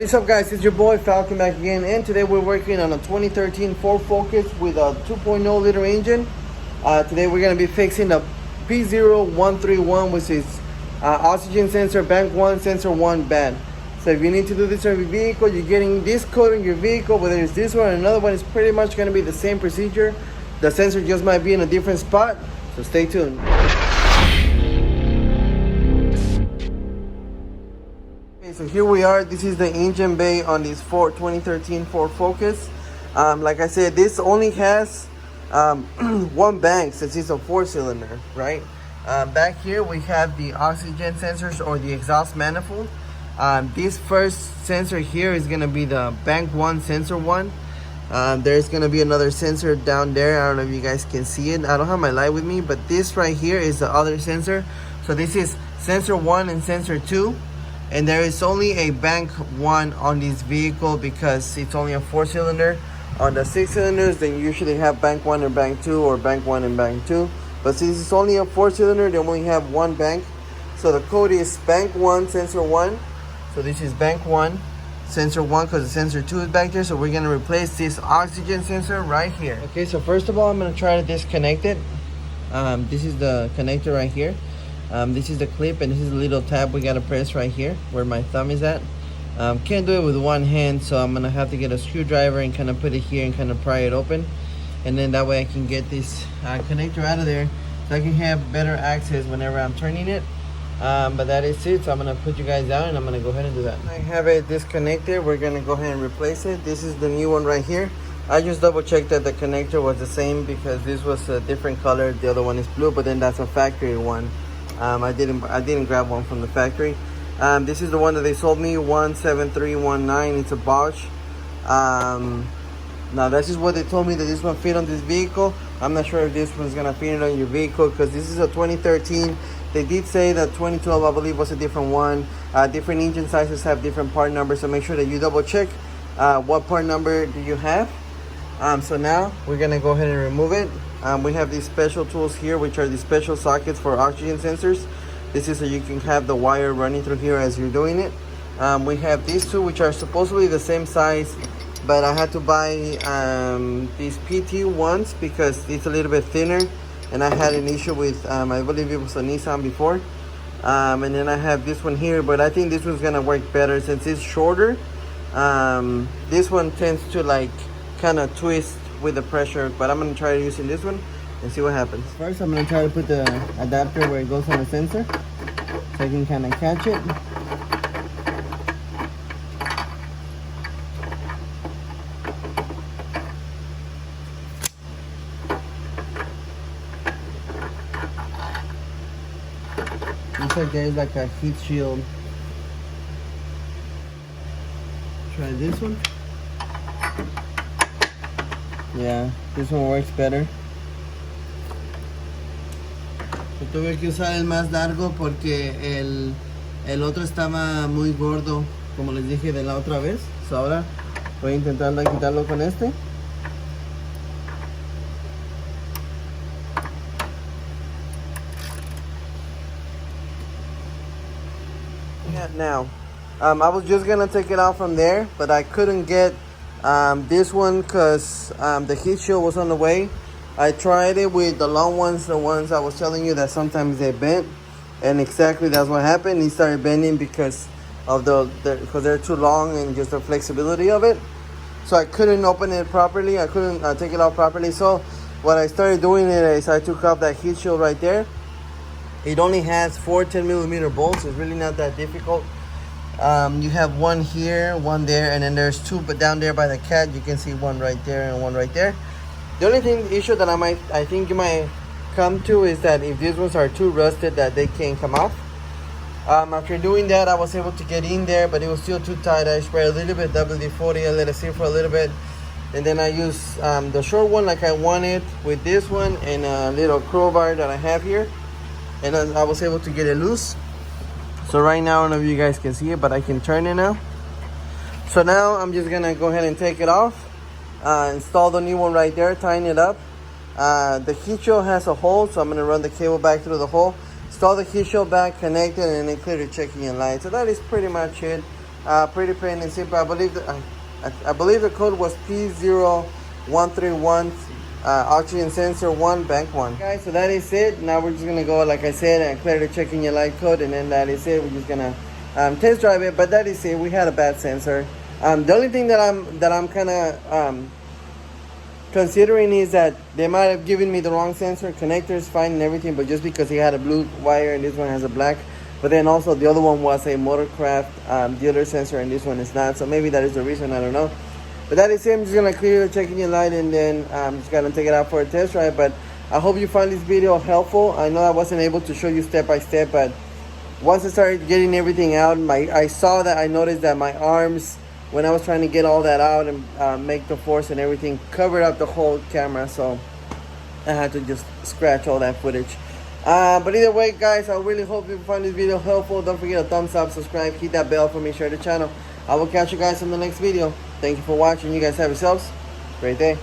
What's up guys, it's your boy Falcon back again, and today we're working on a 2013 Ford Focus with a 2.0 liter engine. Today we're going to be fixing the P0131, which is oxygen sensor bank 1, sensor 1 bad. So if you need to do this on your vehicle, you're getting this code in your vehicle, whether it's this one or another one, it's pretty much going to be the same procedure. The sensor just might be in a different spot, so stay tuned. So here we are. This is the engine bay on this 2013 Ford Focus. Like I said, this only has one bank since it's a 4-cylinder, right? Back here we have the oxygen sensors or the exhaust manifold. This first sensor here is going to be the bank 1, sensor 1. There's going to be another sensor down there. I don't know if you guys can see it. I don't have my light with me, but this right here is the other sensor. So this is sensor 1 and sensor 2. And there is only a bank 1 on this vehicle because it's only a 4-cylinder. On the 6 cylinders, then you usually have bank 1 and bank 2, or bank 1 and bank 2. But since it's only a 4-cylinder, they only have one bank. So the code is bank 1, sensor 1. So this is bank 1, sensor 1, because the sensor 2 is back there. So we're going to replace this oxygen sensor right here. Okay, so first of all, I'm going to try to disconnect it. This is the connector right here. This is the clip, and this is the little tab we gotta press right here where my thumb is at. Can't do it with one hand, so I'm gonna have to get a screwdriver and kind of put it here and kind of pry it open, and then that way I can get this connector out of there so I can have better access whenever I'm turning it. But that is it. So I'm gonna put you guys down and I'm gonna go ahead and do that. I have it disconnected. We're gonna go ahead and replace it. This is the new one right here. I just double checked that the connector was the same because this was a different color. The other one is blue, but then that's a factory one. I didn't grab one from the factory. This is the one that they sold me, 17319. It's a Bosch. Now this is what they told me that this one fit on this vehicle. I'm not sure if this one's gonna fit on your vehicle because this is a 2013. They did say that 2012, I believe, was a different one. Different engine sizes have different part numbers, so make sure that you double check what part number do you have. So now we're gonna go ahead and remove it. We have these special tools here, which are the special sockets for oxygen sensors. This is so you can have the wire running through here as you're doing it. We have these two, which are supposedly the same size, but I had to buy these PT ones because it's a little bit thinner, and I had an issue with, I believe it was a Nissan before. And then I have this one here, but I think this one's gonna work better since it's shorter. This one tends to like kind of twist with the pressure, but I'm going to try using this one and see what happens. First, I'm going to try to put the adapter where it goes on the sensor so I can kind of catch it. Looks like there's like a heat shield. Try this one. Yeah, this one works better. Yo tuve que usar el más largo porque el otro estaba muy gordo, como les dije de la otra vez. So ahora voy a intentar quitarlo con este. Yeah, now, I was just gonna take it out from there, but I couldn't get this one because the heat shield was on the way. I tried it with the long ones, the ones I was telling you that sometimes they bent, and exactly that's what happened. It started bending because of because they're too long and just the flexibility of it. So I couldn't open it properly. I couldn't take it out properly. So what I started doing is I took off that heat shield right there. It only has 4 10mm bolts. It's really not that difficult. You have one here, one there, and then there's two, but down there by the cat you can see one right there and one right there. The only issue that I think you might come to is that if these ones are too rusted that they can't come off. After doing that, I was able to get in there, but it was still too tight. I sprayed a little bit WD-40, I let it sit for a little bit, and then I used the short one like I wanted with this one and a little crowbar that I have here, and then I was able to get it loose. So right now, I don't know if you guys can see it, but I can turn it now. So now I'm just gonna go ahead and take it off, install the new one right there, tying it up. The heat shield has a hole, so I'm gonna run the cable back through the hole, install the heat shield back, connect it, and then clear the checking and light. So that is pretty much it. Pretty plain and simple. I believe I believe the code was P0131, oxygen sensor 1, bank 1. Guys, so that is it. Now we're just gonna go, like I said, and clear the check engine light code, and then that is it. We're just gonna test drive it, but that is it. We had a bad sensor. The only thing that I'm kind of considering is that they might have given me the wrong sensor. Connector is fine and everything, but just because he had a blue wire and this one has a black. But then also the other one was a Motorcraft dealer sensor and this one is not. So maybe that is the reason, I don't know. But that is it. I'm just going to clear the check engine light, and then I'm just going to take it out for a test drive. But I hope you find this video helpful. I know I wasn't able to show you step by step, but once I started getting everything out, I noticed that my arms, when I was trying to get all that out and make the force and everything, covered up the whole camera. So I had to just scratch all that footage. But either way, guys, I really hope you find this video helpful. Don't forget to thumbs up, subscribe, hit that bell for me, share the channel. I will catch you guys in the next video. Thank you for watching. You guys have yourselves a great day.